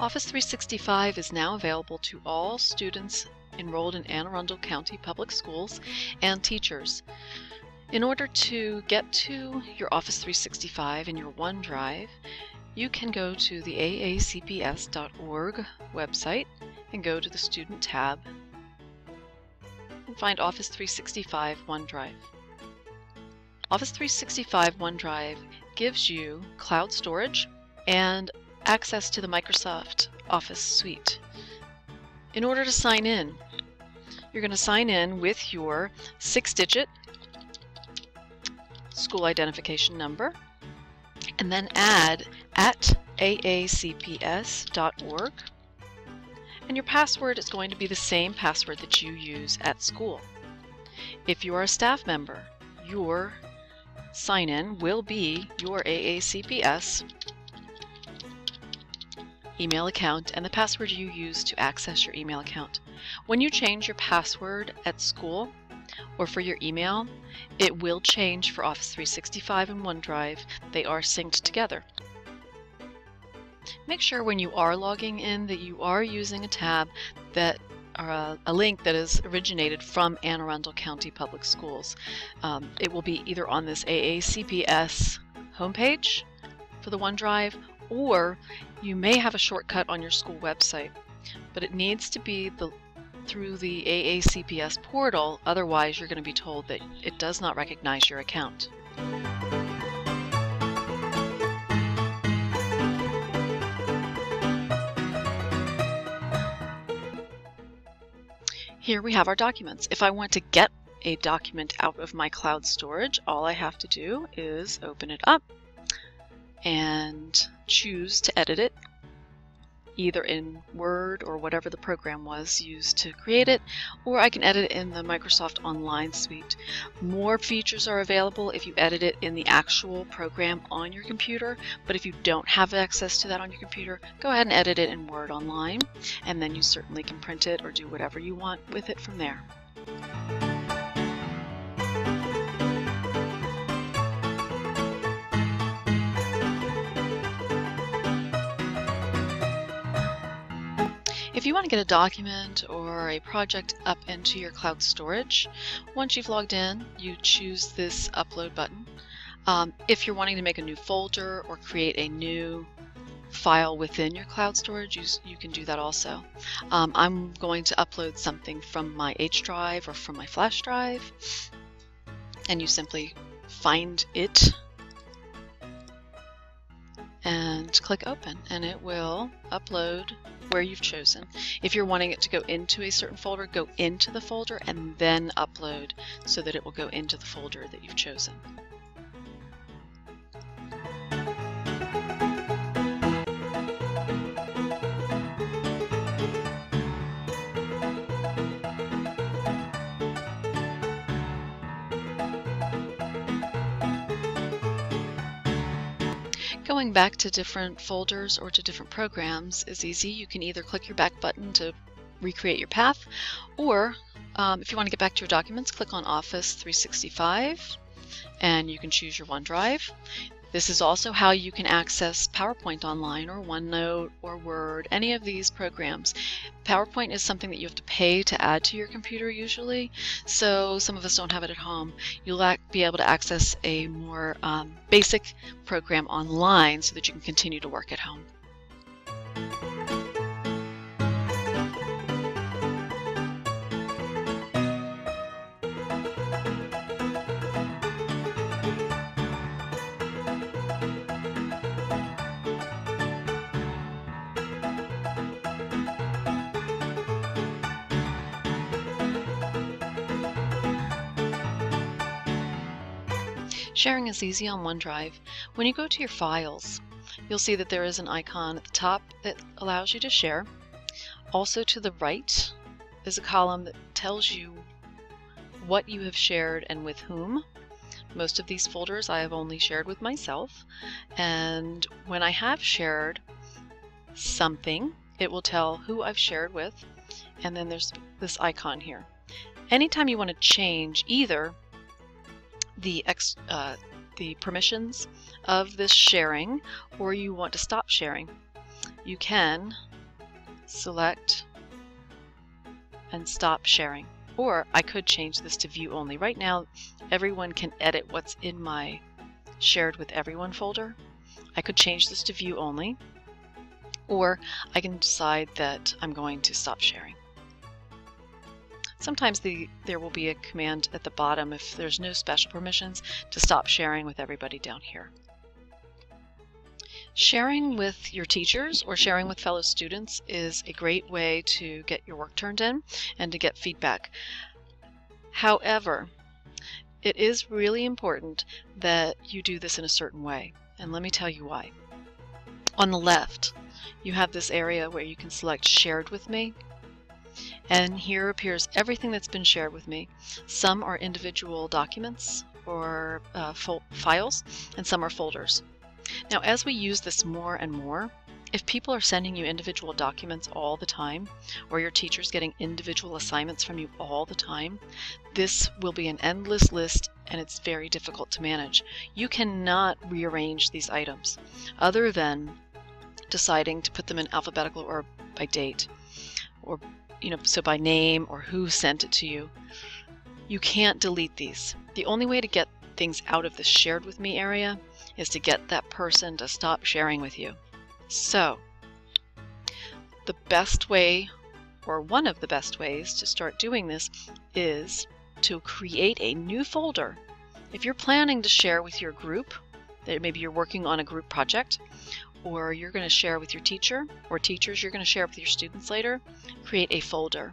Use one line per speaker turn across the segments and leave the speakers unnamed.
Office 365 is now available to all students enrolled in Anne Arundel County Public Schools and teachers. In order to get to your Office 365 in your OneDrive, you can go to the AACPS.org website and go to the Student tab and find Office 365 OneDrive. Office 365 OneDrive gives you cloud storage and access to the Microsoft Office suite. In order to sign in, you're going to sign in with your 6-digit school identification number and then add @aacps.org, and your password is going to be the same password that you use at school. If you are a staff member, your sign-in will be your AACPS email account and the password you use to access your email account. When you change your password at school or for your email, it will change for Office 365 and OneDrive. They are synced together. Make sure when you are logging in that you are using a tab that or a link that is originated from Anne Arundel County Public Schools. It will be either on this AACPS homepage for the OneDrive, or you may have a shortcut on your school website, but it needs to be through the AACPS portal, otherwise you're going to be told that it does not recognize your account. Here we have our documents. If I want to get a document out of my cloud storage, all I have to do is open it up and choose to edit it, either in Word or whatever the program was used to create it, or I can edit it in the Microsoft Online suite. More features are available if you edit it in the actual program on your computer, but if you don't have access to that on your computer, go ahead and edit it in Word Online, and then you certainly can print it or do whatever you want with it from there. If you want to get a document or a project up into your cloud storage, once you've logged in, you choose this upload button. If you're wanting to make a new folder or create a new file within your cloud storage, you can do that also. I'm going to upload something from my H drive or from my flash drive, and you simply find it and click open, and it will upload where you've chosen. If you're wanting it to go into a certain folder, go into the folder and then upload so that it will go into the folder that you've chosen. Going back to different folders or to different programs is easy. You can either click your back button to recreate your path, or if you want to get back to your documents, click on Office 365 and you can choose your OneDrive. This is also how you can access PowerPoint online or OneNote or Word, any of these programs. PowerPoint is something that you have to pay to add to your computer usually, so some of us don't have it at home. You'll be able to access a more basic program online so that you can continue to work at home. Sharing is easy on OneDrive. When you go to your files, you'll see that there is an icon at the top that allows you to share. Also to the right is a column that tells you what you have shared and with whom. Most of these folders I have only shared with myself, and when I have shared something, it will tell who I've shared with, and then there's this icon here. Anytime you want to change either the permissions of this sharing, or you want to stop sharing, you can select, and stop sharing. Or I could change this to view only. Right now, everyone can edit what's in my shared with everyone folder. I could change this to view only, or I can decide that I'm going to stop sharing. Sometimes there will be a command at the bottom, if there's no special permissions, to stop sharing with everybody down here. Sharing with your teachers or sharing with fellow students is a great way to get your work turned in and to get feedback. However, it is really important that you do this in a certain way, and let me tell you why. On the left, you have this area where you can select Shared with Me, and here appears everything that's been shared with me. Some are individual documents or files, and some are folders. Now, as we use this more and more, if people are sending you individual documents all the time, or your teacher's getting individual assignments from you all the time, this will be an endless list and it's very difficult to manage. You cannot rearrange these items other than deciding to put them in alphabetical or by date, or so by name or who sent it to you. You can't delete these. The only way to get things out of the Shared with Me area is to get that person to stop sharing with you. So, the best way, or one of the best ways to start doing this, is to create a new folder. If you're planning to share with your group, that maybe you're working on a group project, or you're going to share with your teacher, or teachers you're going to share with your students later, create a folder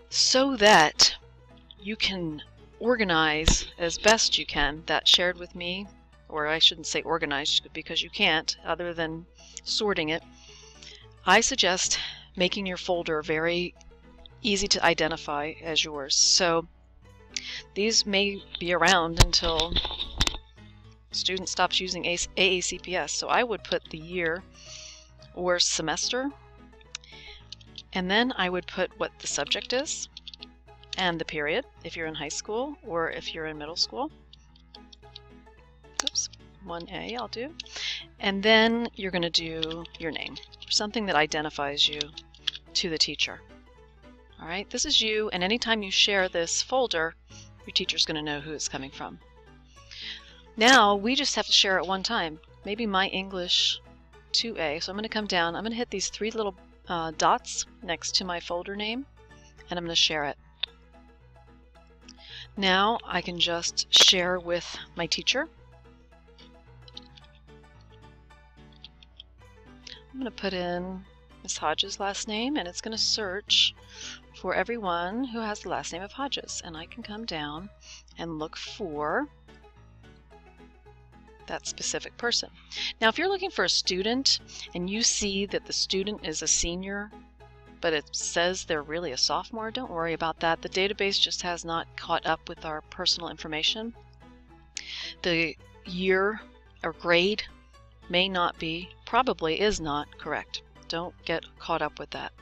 so that you can organize as best you can that Shared with Me, or I shouldn't say organize because you can't other than sorting it. I suggest making your folder very easy to identify as yours. So these may be around until student stops using AACPS. So I would put the year or semester, and then I would put what the subject is and the period if you're in high school or if you're in middle school. Oops, 1A I'll do. And then you're going to do your name, something that identifies you to the teacher. All right, this is you, and anytime you share this folder, your teacher's going to know who it's coming from. Now we just have to share it one time, maybe my English 2A. So I'm going to come down, I'm going to hit these three little dots next to my folder name, and I'm going to share it. Now I can just share with my teacher. I'm going to put in Miss Hodges' last name, and it's going to search for everyone who has the last name of Hodges. And I can come down and look for that specific person. Now, if you're looking for a student and you see that the student is a senior, but it says they're really a sophomore, don't worry about that. The database just has not caught up with our personal information. The year or grade may not be, probably is not correct. Don't get caught up with that.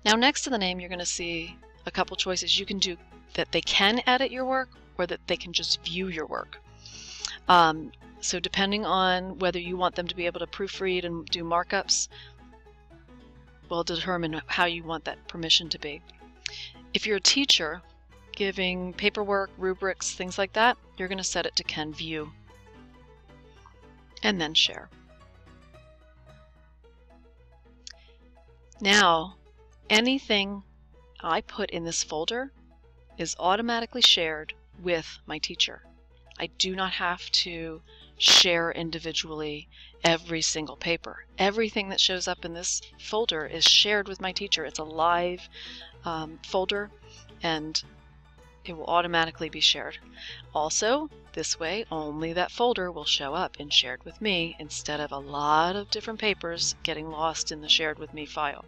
Now, next to the name, you're going to see a couple choices. You can do that they can edit your work, or that they can just view your work. So depending on whether you want them to be able to proofread and do markups, will determine how you want that permission to be. If you're a teacher giving paperwork, rubrics, things like that, you're going to set it to Can View and then Share. Now, anything I put in this folder is automatically shared with my teacher. I do not have to share individually every single paper. Everything that shows up in this folder is shared with my teacher. It's a live folder, and it will automatically be shared. Also, this way, only that folder will show up in Shared with Me instead of a lot of different papers getting lost in the Shared with Me file.